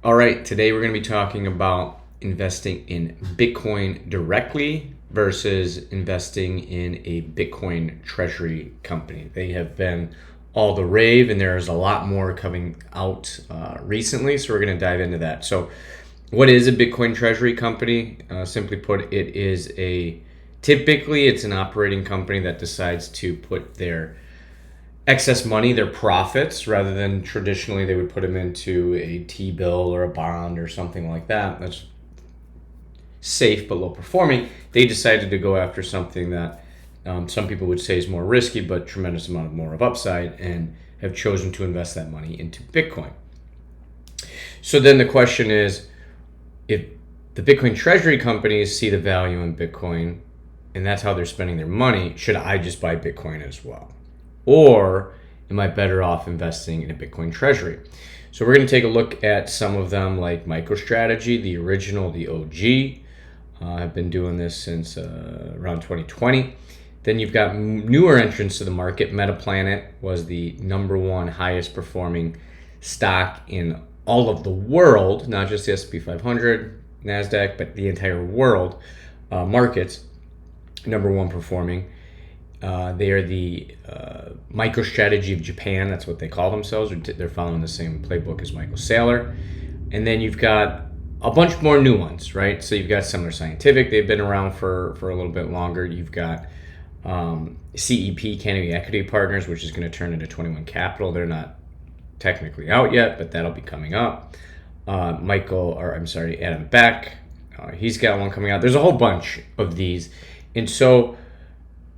All right, today we're going to be talking about investing in Bitcoin directly versus investing in a Bitcoin Treasury company. They have been all the rave, and there's a lot more coming out recently, so we're going to dive into that. So, what is a Bitcoin Treasury company? Simply put, typically it's an operating company that decides to put their excess money, their profits, rather than traditionally they would put them into a T-bill or a bond or something like that. That's safe but low performing. They decided to go after something that some people would say is more risky but tremendous amount of more of upside, and have chosen to invest that money into Bitcoin. So then the question is, if the Bitcoin treasury companies see the value in Bitcoin and that's how they're spending their money, should I just buy Bitcoin as well? Or am I better off investing in a Bitcoin treasury? So we're going to take a look at some of them, like MicroStrategy, the original, the OG. I've been doing this since around 2020. Then you've got newer entrants to the market. Metaplanet was the number one highest performing stock in all of the world, not just the S&P 500, NASDAQ, but the entire world markets, number one performing. They are the MicroStrategy of Japan. That's what they call themselves. They're following the same playbook as Michael Saylor. And then you've got a bunch more new ones, right? So you've got Similar Scientific. They've been around for a little bit longer. You've got CEP, Canopy Equity Partners, which is going to turn into 21 Capital. They're not technically out yet, but that'll be coming up. Adam Beck. He's got one coming out. There's a whole bunch of these. And so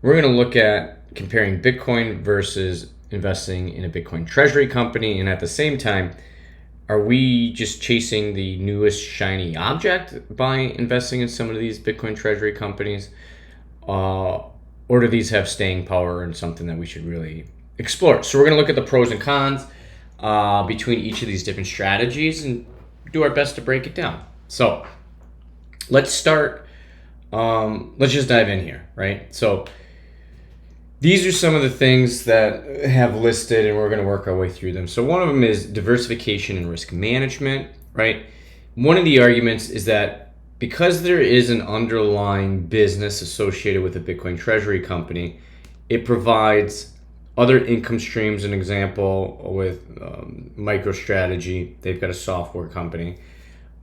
we're going to look at comparing Bitcoin versus investing in a Bitcoin treasury company. And at the same time, are we just chasing the newest shiny object by investing in some of these Bitcoin treasury companies? Or do these have staying power and something that we should really explore? So we're going to look at the pros and cons between each of these different strategies and do our best to break it down. So let's start. Let's just dive in here, right? So these are some of the things that have listed, and we're going to work our way through them. So one of them is diversification and risk management, right? One of the arguments is that because there is an underlying business associated with a Bitcoin treasury company, it provides other income streams. An example with MicroStrategy, they've got a software company.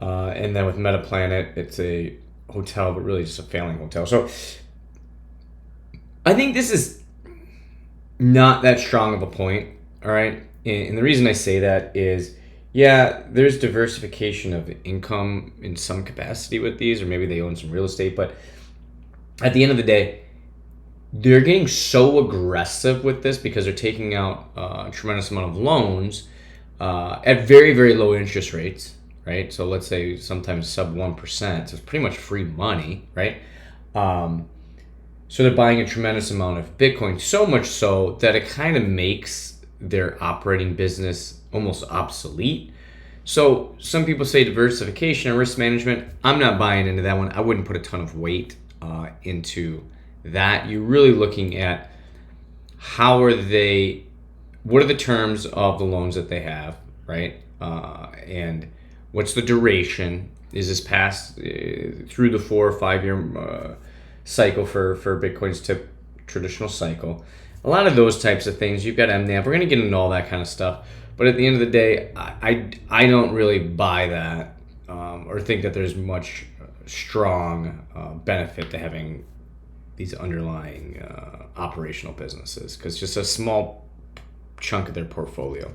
And then with Metaplanet, it's a hotel, but really just a failing hotel. So I think this is not that strong of a point, all right? And the reason I say that is, yeah, there's diversification of income in some capacity with these, or maybe they own some real estate, but at the end of the day, they're getting so aggressive with this because they're taking out a tremendous amount of loans at very, very low interest rates, right? So let's say sometimes sub 1%, so it's pretty much free money, right? So they're buying a tremendous amount of Bitcoin, so much so that it kind of makes their operating business almost obsolete. So some people say diversification and risk management. I'm not buying into that one. I wouldn't put a ton of weight into that. You're really looking at what are the terms of the loans that they have, right? And what's the duration? Is this past through the 4 or 5 year cycle for Bitcoin's traditional cycle? A lot of those types of things. You've got mNAV. We're going to get into all that kind of stuff. But at the end of the day, I don't really buy that or think that there's much strong benefit to having these underlying operational businesses, because just a small chunk of their portfolio.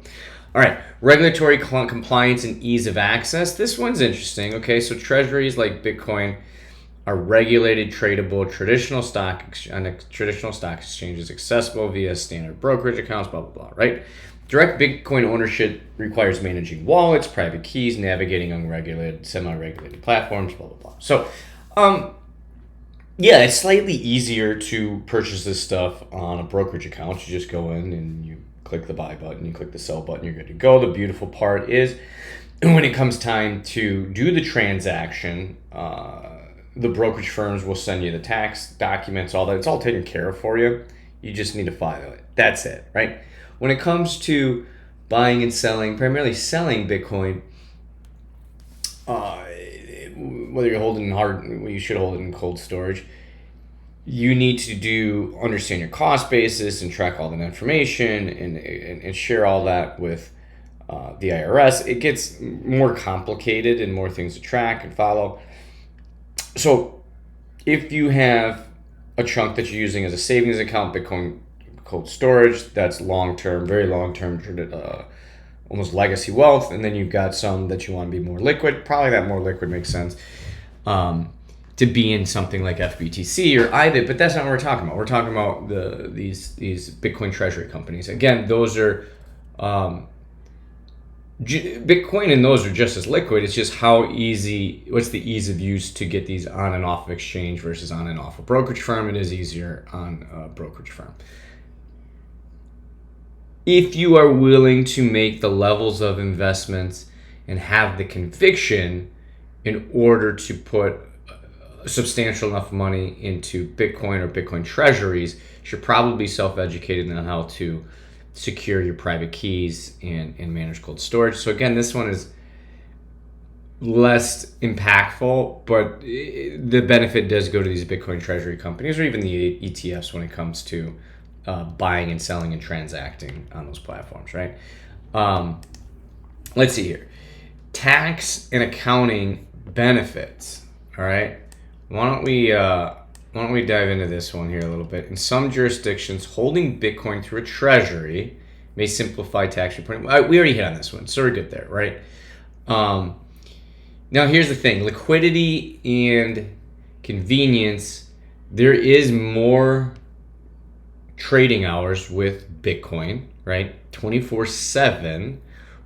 All right, regulatory compliance and ease of access. This one's interesting. Okay, so treasuries like Bitcoin are regulated, tradable, traditional stock exchanges, accessible via standard brokerage accounts, blah, blah, blah, right? Direct Bitcoin ownership requires managing wallets, private keys, navigating unregulated, semi-regulated platforms, blah, blah, blah. So, yeah, it's slightly easier to purchase this stuff on a brokerage account. You just go in and you click the buy button, you click the sell button, you're good to go. The beautiful part is when it comes time to do the transaction, the brokerage firms will send you the tax documents, all that. It's all taken care of for you. You just need to file it. That's it, right? When it comes to buying and selling, primarily selling Bitcoin, whether you're holding you should hold it in cold storage. You need to understand your cost basis and track all that information and share all that with the IRS. It gets more complicated and more things to track and follow. So if you have a chunk that you're using as a savings account, Bitcoin cold storage, that's long-term, very long-term, almost legacy wealth. And then you've got some that you want to be more liquid. Probably that more liquid makes sense to be in something like FBTC or IBIT, but that's not what we're talking about. We're talking about these Bitcoin treasury companies. Again, those are Bitcoin, and those are just as liquid. It's just what's the ease of use to get these on and off of exchange versus on and off a brokerage firm. It is easier on a brokerage firm. If you are willing to make the levels of investments and have the conviction in order to put substantial enough money into Bitcoin or Bitcoin treasuries, you should probably be self-educated on how to secure your private keys and manage cold storage. So again, this one is less impactful, but the benefit does go to these Bitcoin treasury companies or even the ETFs when it comes to buying and selling and transacting on those platforms, right? Let's see here. Tax and accounting benefits, all right? Why don't we dive into this one here a little bit? In some jurisdictions, holding Bitcoin through a treasury may simplify tax reporting. We already hit on this one, so we're good there, right? Now, here's the thing. Liquidity and convenience, there is more trading hours with Bitcoin, right? 24/7,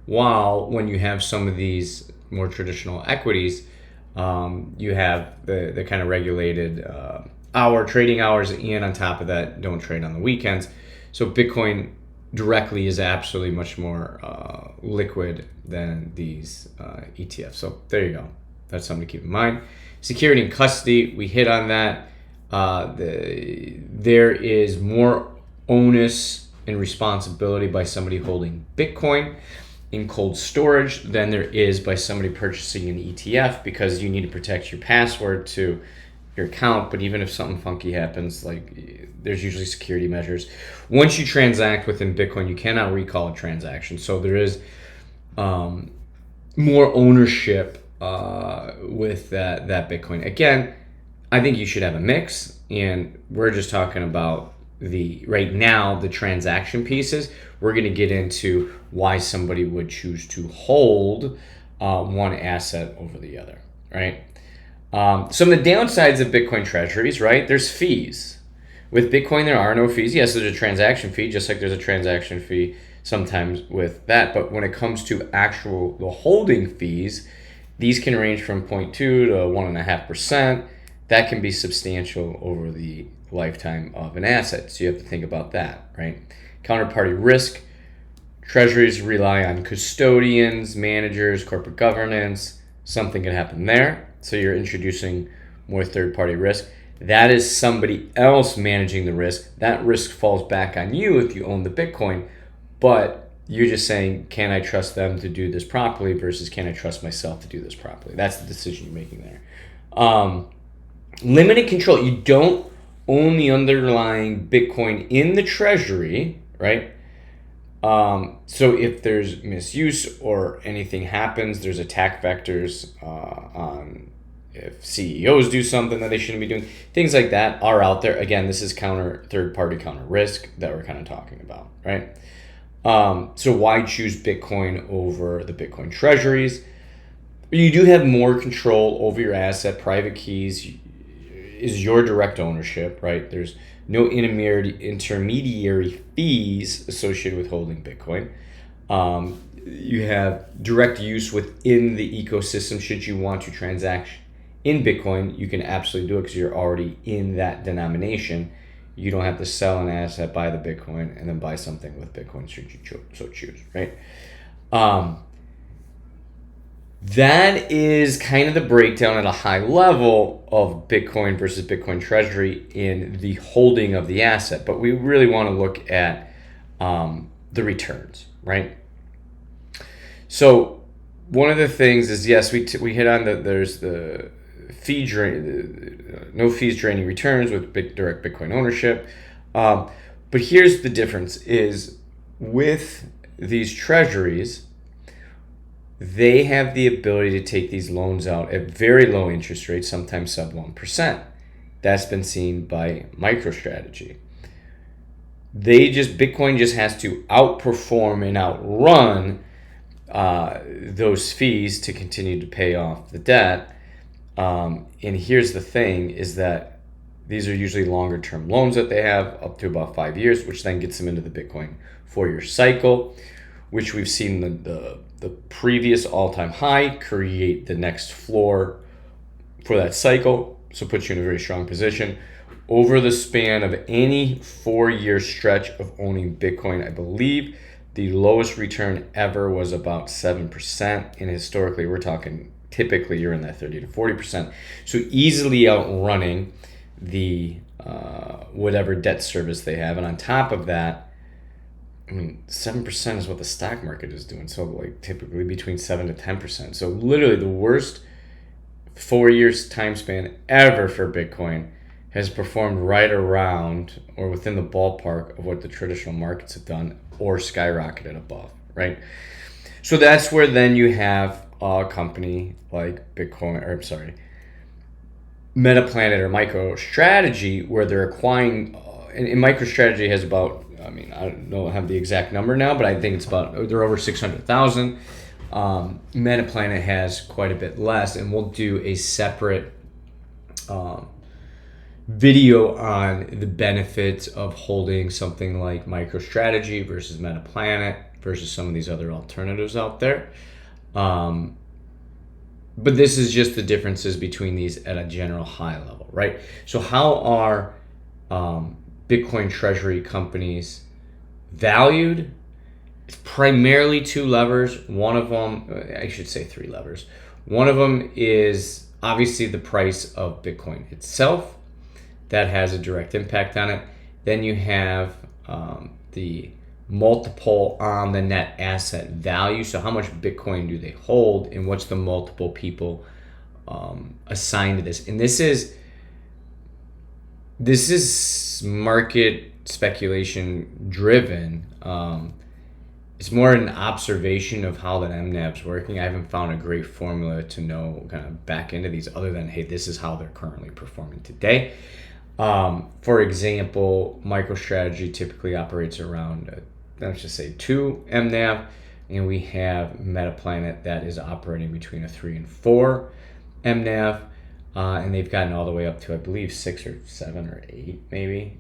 while when you have some of these more traditional equities, you have the kind of regulated trading hours, and on top of that, don't trade on the weekends. So Bitcoin directly is absolutely much more liquid than these ETFs. So there you go. That's something to keep in mind. Security and custody, we hit on that. There is more onus and responsibility by somebody holding Bitcoin in cold storage than there is by somebody purchasing an ETF, because you need to protect your password to your account. But even if something funky happens, like, there's usually security measures. Once you transact within Bitcoin, you cannot recall a transaction. So there is more ownership with that Bitcoin. Again, I think you should have a mix, and we're just talking about right now the transaction pieces. We're going to get into why somebody would choose to hold one asset over the other, right? Some of the downsides of Bitcoin treasuries, right? There's fees. With Bitcoin, there are no fees. Yes, there's a transaction fee, just like there's a transaction fee sometimes with that. But when it comes to the holding fees, these can range from 0.2 to 1.5%. That can be substantial over the lifetime of an asset. So you have to think about that, right? Counterparty risk. Treasuries rely on custodians, managers, corporate governance. Something can happen there. So you're introducing more third-party risk. That is somebody else managing the risk. That risk falls back on you if you own the Bitcoin. But you're just saying, can I trust them to do this properly versus can I trust myself to do this properly? That's the decision you're making there. Limited control. You don't own the underlying Bitcoin in the treasury, right? So if there's misuse or anything happens, there's attack vectors on if CEOs do something that they shouldn't be doing. Things like that are out there. Again, this is third-party counter risk that we're kind of talking about, right? So why choose Bitcoin over the Bitcoin treasuries? You do have more control over your asset. Private keys is your direct ownership, right? There's no intermediary fees associated with holding Bitcoin. You have direct use within the ecosystem. Should you want to transact in Bitcoin, you can absolutely do it because you're already in that denomination. You don't have to sell an asset, buy the Bitcoin, and then buy something with Bitcoin should you so choose, right? That is kind of the breakdown at a high level of Bitcoin versus Bitcoin treasury in the holding of the asset. But we really want to look at the returns, right? So one of the things is, yes, we hit on that. There's the fee drain, no fees draining returns with direct Bitcoin ownership. But here's the difference: is with these treasuries, they have the ability to take these loans out at very low interest rates, sometimes sub 1%. That's been seen by MicroStrategy. Bitcoin just has to outperform and outrun those fees to continue to pay off the debt. And here's the thing, is that these are usually longer term loans that they have, up to about 5 years, which then gets them into the Bitcoin 4-year cycle, which we've seen the previous all-time high create the next floor for that cycle. So it puts you in a very strong position. Over the span of any 4-year stretch of owning Bitcoin, I believe the lowest return ever was about 7%. And historically, we're talking typically you're in that 30 to 40%. So easily outrunning the whatever debt service they have. And on top of that, I mean, 7% is what the stock market is doing. So like typically between 7 to 10%. So literally the worst 4 years time span ever for Bitcoin has performed right around or within the ballpark of what the traditional markets have done, or skyrocketed above, right? So that's where then you have a company like Metaplanet or MicroStrategy, where they're acquiring, and MicroStrategy has about, I mean, I don't have the exact number now, but I think it's about, they're over 600,000. Metaplanet has quite a bit less, and we'll do a separate video on the benefits of holding something like MicroStrategy versus Metaplanet versus some of these other alternatives out there. But this is just the differences between these at a general high level, right? So how are Bitcoin treasury companies valued? It's primarily 2 levers. One of them, I should say 3 levers. One of them is obviously the price of Bitcoin itself. That has a direct impact on it. Then you have the multiple on the net asset value. So how much Bitcoin do they hold, and what's the multiple people assigned to this? And this is market speculation driven. It's more an observation of how that mNAV is working. I haven't found a great formula to know kind of back into these, other than, hey, this is how they're currently performing today. For example, MicroStrategy typically operates around, let's just say 2 mNAV, and we have Metaplanet that is operating between a 3 and 4 mNAV, and they've gotten all the way up to, I believe, 6 or 7 or 8, maybe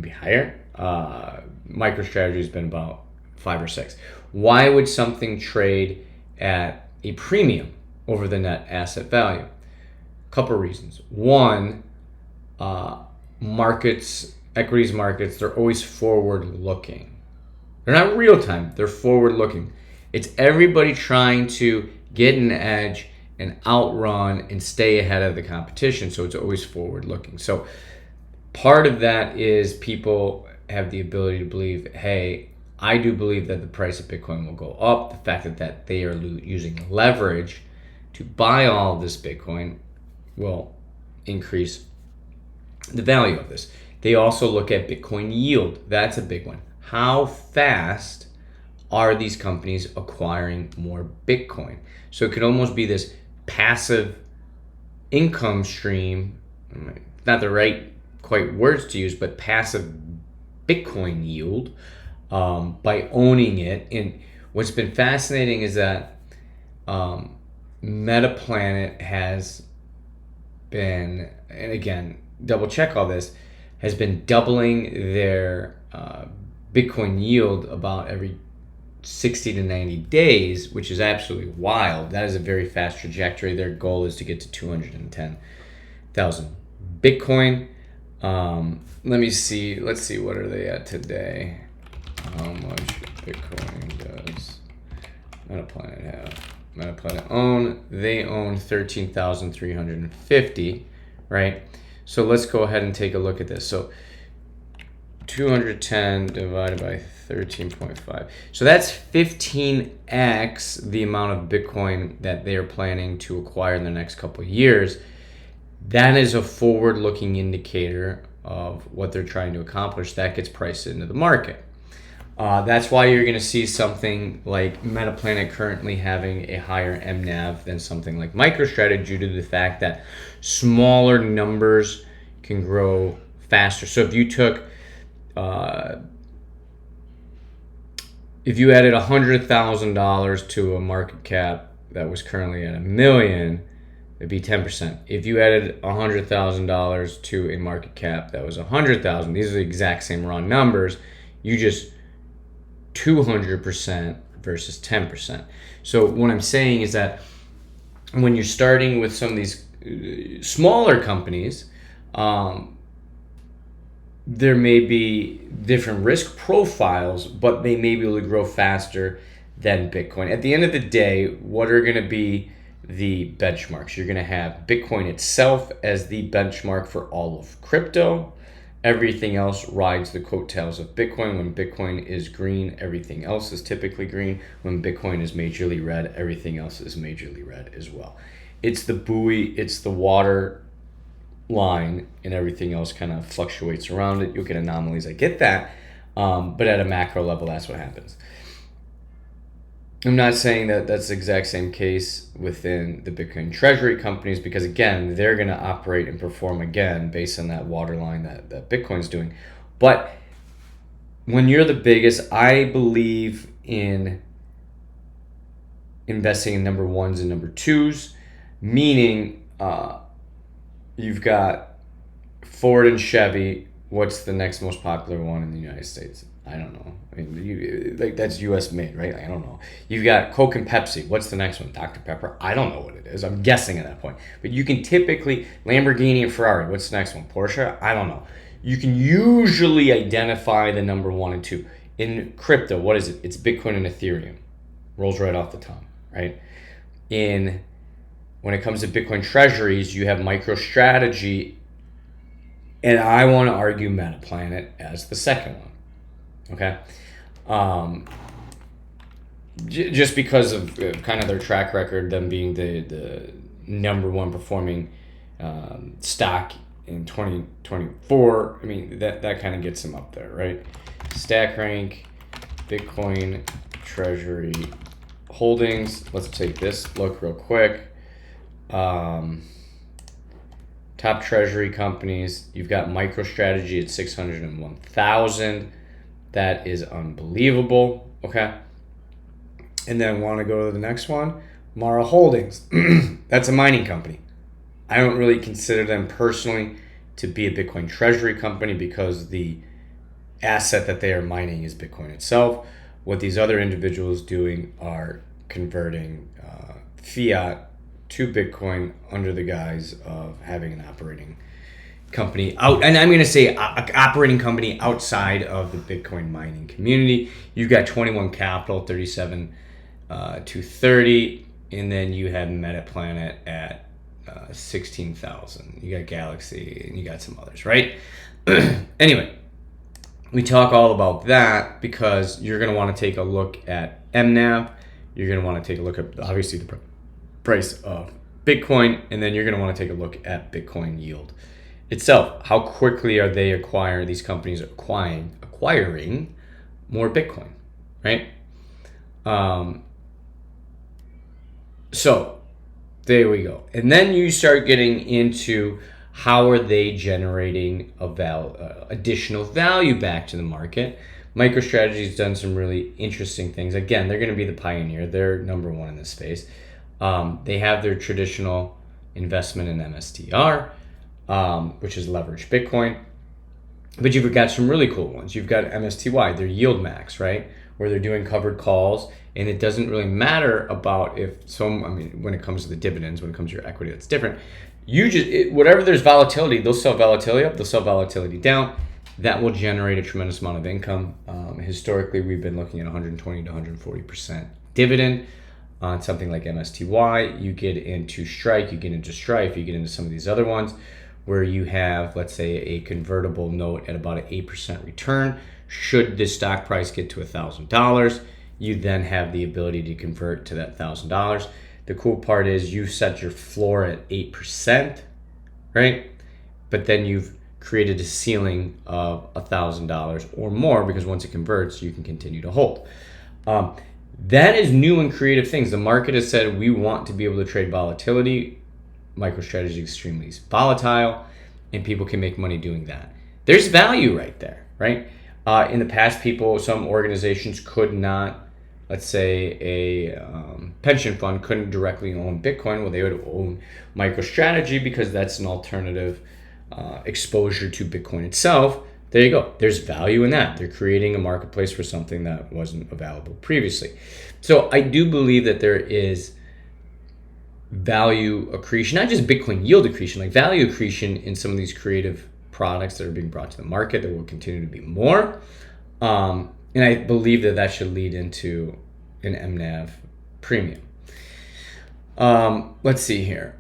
higher. MicroStrategy has been about 5 or 6. Why would something trade at a premium over the net asset value? A couple reasons. One, equities markets, they're always forward looking. They're not real time, they're forward looking. It's everybody trying to get an edge and outrun and stay ahead of the competition. So it's always forward looking. So part of that is people have the ability to believe, hey, I do believe that the price of Bitcoin will go up. The fact that they are using leverage to buy all of this Bitcoin will increase the value of this. They also look at Bitcoin yield. That's a big one. How fast are these companies acquiring more Bitcoin? So it could almost be this passive income stream, not the right quite words to use, but passive Bitcoin yield by owning it. And what's been fascinating is that Metaplanet has been, and again, double check all this, has been doubling their Bitcoin yield about every 60 to 90 days, which is absolutely wild. That is a very fast trajectory. Their goal is to get to 210,000 Bitcoin. Let me see. Let's see, what are they at today? How much Bitcoin does Metaplanet have? Metaplanet they own 13,350, right? So let's go ahead and take a look at this. So 210 divided by 13.5. So that's 15x the amount of Bitcoin that they're planning to acquire in the next couple of years. That is a forward-looking indicator of what they're trying to accomplish. That gets priced into the market. That's why you're going to see something like Metaplanet currently having a higher mNAV than something like MicroStrategy due to the fact that smaller numbers can grow faster. So if you took, if you added $100,000 to a market cap that was currently at $1 million, it'd be 10%. If you added $100,000 to a market cap that was 100,000, these are the exact same raw numbers. You just 200% versus 10%. So what I'm saying is that when you're starting with some of these smaller companies, there may be different risk profiles, but they may be able to grow faster than Bitcoin. At the end of the day, what are going to be the benchmarks? You're going to have Bitcoin itself as the benchmark for all of crypto. Everything else rides the coattails of Bitcoin. When Bitcoin is green, everything else is typically green. When Bitcoin is majorly red, everything else is majorly red as well. It's the buoy, it's the water line, and everything else kind of fluctuates around it. You'll get anomalies, I get that. But at a macro level, that's what happens. I'm not saying that that's the exact same case within the Bitcoin Treasury companies, because again, they're going to operate and perform again based on that waterline that Bitcoin's doing. But when you're the biggest, I believe in investing in number ones and number twos, meaning you've got Ford and Chevy. What's the next most popular one in the United States? I don't know. I mean, that's U.S. made, right? I don't know. You've got Coke and Pepsi. What's the next one? Dr. Pepper? I don't know what it is. I'm guessing at that point. But you can typically, Lamborghini and Ferrari. What's the next one? Porsche? I don't know. You can usually identify the number one and two. In crypto, what is it? It's Bitcoin and Ethereum. Rolls right off the tongue, right? When it comes to Bitcoin Treasuries, you have MicroStrategy, and I want to argue Metaplanet as the second one. Okay, just because of kind of their track record, them being the number one performing stock in 2024. I mean, that kind of gets them up there, right? Stack rank, Bitcoin Treasury holdings. Let's take this look real quick. Top Treasury companies. You've got MicroStrategy at 601,000. That is unbelievable. Okay. And then want to go to the next one, Mara Holdings. That's a mining company. I don't really consider them personally to be a Bitcoin Treasury company because the asset that they are mining is Bitcoin itself. What these other individuals doing are converting fiat to Bitcoin under the guise of having an operating company out, and I'm going to say operating company outside of the Bitcoin mining community. You've got 21 Capital, 37 to 30, and then you have Metaplanet at 16,000. You got Galaxy, and you got some others, right? Anyway, we talk all about that because you're going to want to take a look at mNAV. You're going to want to take a look at obviously the price of Bitcoin, and then you're going to want to take a look at Bitcoin yield itself. How quickly are these companies acquiring more Bitcoin, right? So there we go. And then you start getting into how are they generating additional value back to the market. MicroStrategy has done some really interesting things. Again, they're going to be the pioneer. They're number one in this space. They have their traditional investment in MSTR, which is leveraged Bitcoin. But you've got some really cool ones. You've got MSTY, their yield max, right? Where they're doing covered calls, and it doesn't really matter about when it comes to the dividends, when it comes to your equity, that's different. Whatever there's volatility, they'll sell volatility up, they'll sell volatility down. That will generate a tremendous amount of income. Historically, we've been looking at 120 to 140% dividend on something like MSTY. You get into Strike, you get into Strife, you get into some of these other ones. where you have, let's say, a convertible note at about an 8% return. Should the stock price get to $1,000, you then have the ability to convert to that $1,000. The cool part is you set your floor at 8%, right? But then you've created a ceiling of $1,000 or more, because once it converts, you can continue to hold. That is new and creative things. The market has said we want to be able to trade volatility. MicroStrategy is extremely volatile, and people can make money doing that. There's value right there, right? In the past, some organizations could not, let's say a pension fund couldn't directly own Bitcoin. Well, they would own MicroStrategy because that's an alternative exposure to Bitcoin itself. There you go. There's value in that. They're creating a marketplace for something that wasn't available previously. So I do believe that there is value accretion, not just Bitcoin yield accretion, like value accretion in some of these creative products that are being brought to the market. There will continue to be more. And I believe that should lead into an mNAV premium. Let's see here.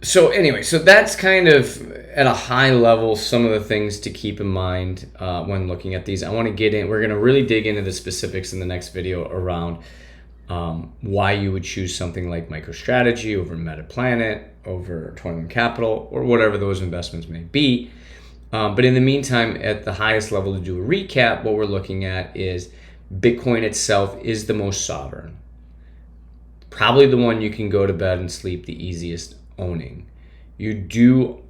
So anyway, so that's kind of at a high level some of the things to keep in mind when looking at these. I want to get in, we're going to really dig into the specifics in the next video around why you would choose something like MicroStrategy over Metaplanet, over 21 Capital, or whatever those investments may be. But in the meantime, at the highest level, to do a recap, what we're looking at is Bitcoin itself is the most sovereign. Probably the one you can go to bed and sleep the easiest owning. You do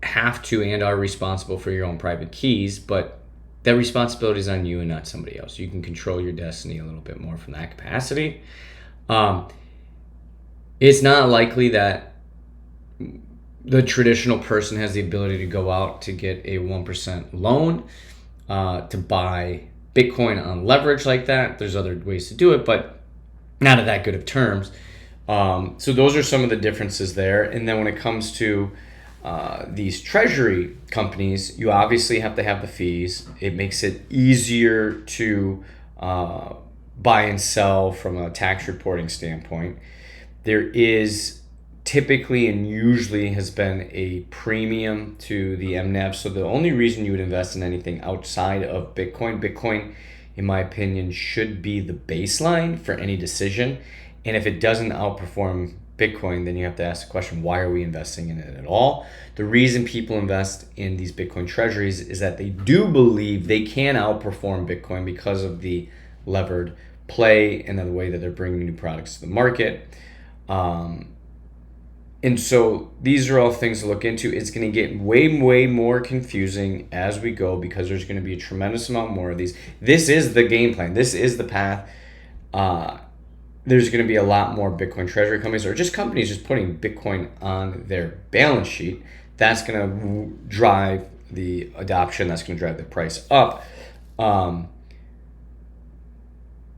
have to and are responsible for your own private keys, but that responsibility is on you and not somebody else. You can control your destiny a little bit more from that capacity. It's not likely that the traditional person has the ability to go out to get a 1% loan to buy Bitcoin on leverage like that. There's other ways to do it, but not at that good of terms. So those are some of the differences there. And then when it comes to these treasury companies, you obviously have to have the fees. It makes it easier to buy and sell from a tax reporting standpoint. There is typically and usually has been a premium to the mNAV. So the only reason you would invest in anything outside of Bitcoin, in my opinion, should be the baseline for any decision. And if it doesn't outperform Bitcoin, then you have to ask the question, why are we investing in it at all? The reason people invest in these Bitcoin treasuries is that they do believe they can outperform Bitcoin because of the levered play and the way that they're bringing new products to the market. And so these are all things to look into. It's going to get way, way more confusing as we go because there's going to be a tremendous amount more of these. This is the game plan. This is the path. There's going to be a lot more Bitcoin treasury companies or just companies just putting Bitcoin on their balance sheet. That's going to drive the adoption. That's going to drive the price up.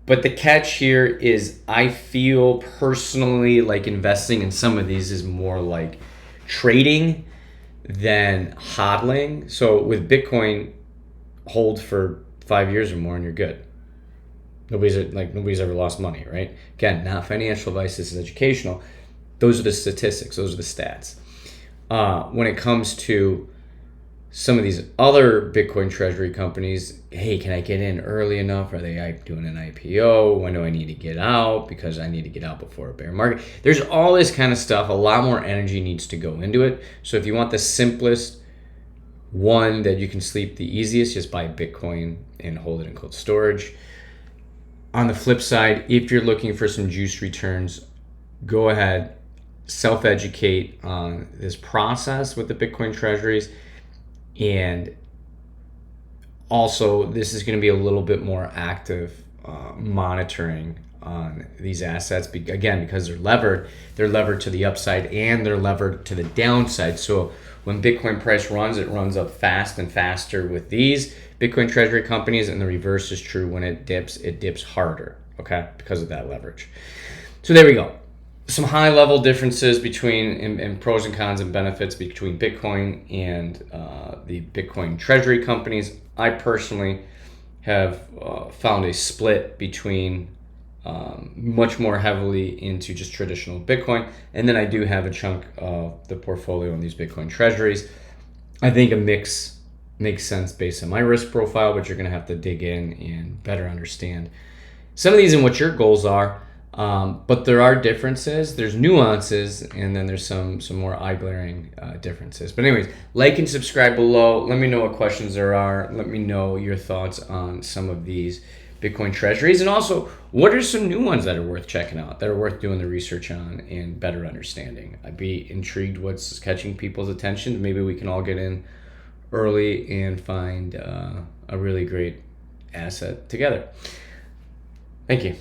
But the catch here is I feel personally like investing in some of these is more like trading than hodling. So with Bitcoin, hold for 5 years or more and you're good. Nobody's ever lost money, right? Again, not financial advice, this is educational. Those are the statistics, those are the stats. When it comes to some of these other Bitcoin treasury companies, hey, can I get in early enough? Are they doing an IPO? When do I need to get out? Because I need to get out before a bear market. There's all this kind of stuff. A lot more energy needs to go into it. So if you want the simplest one that you can sleep the easiest, just buy Bitcoin and hold it in cold storage. On the flip side, if you're looking for some juice returns, go ahead, self-educate on this process with the Bitcoin treasuries. And also, this is going to be a little bit more active monitoring on these assets. Again, because they're levered to the upside and they're levered to the downside. So when Bitcoin price runs, it runs up fast and faster with these Bitcoin treasury companies, and the reverse is true. When it dips harder, okay, because of that leverage. So there we go. Some high-level differences between and pros and cons and benefits between Bitcoin and the Bitcoin treasury companies. I personally have found a split between much more heavily into just traditional Bitcoin. And then I do have a chunk of the portfolio in these Bitcoin treasuries. I think a mix makes sense based on my risk profile, but you're going to have to dig in and better understand some of these and what your goals are. But there are differences, there's nuances, and then there's some more eye-glaring differences. But anyways, like and subscribe below. Let me know what questions there are. Let me know your thoughts on some of these Bitcoin treasuries, and also what are some new ones that are worth checking out, that are worth doing the research on and better understanding. I'd be intrigued what's catching people's attention. Maybe we can all get in early and find a really great asset together. Thank you.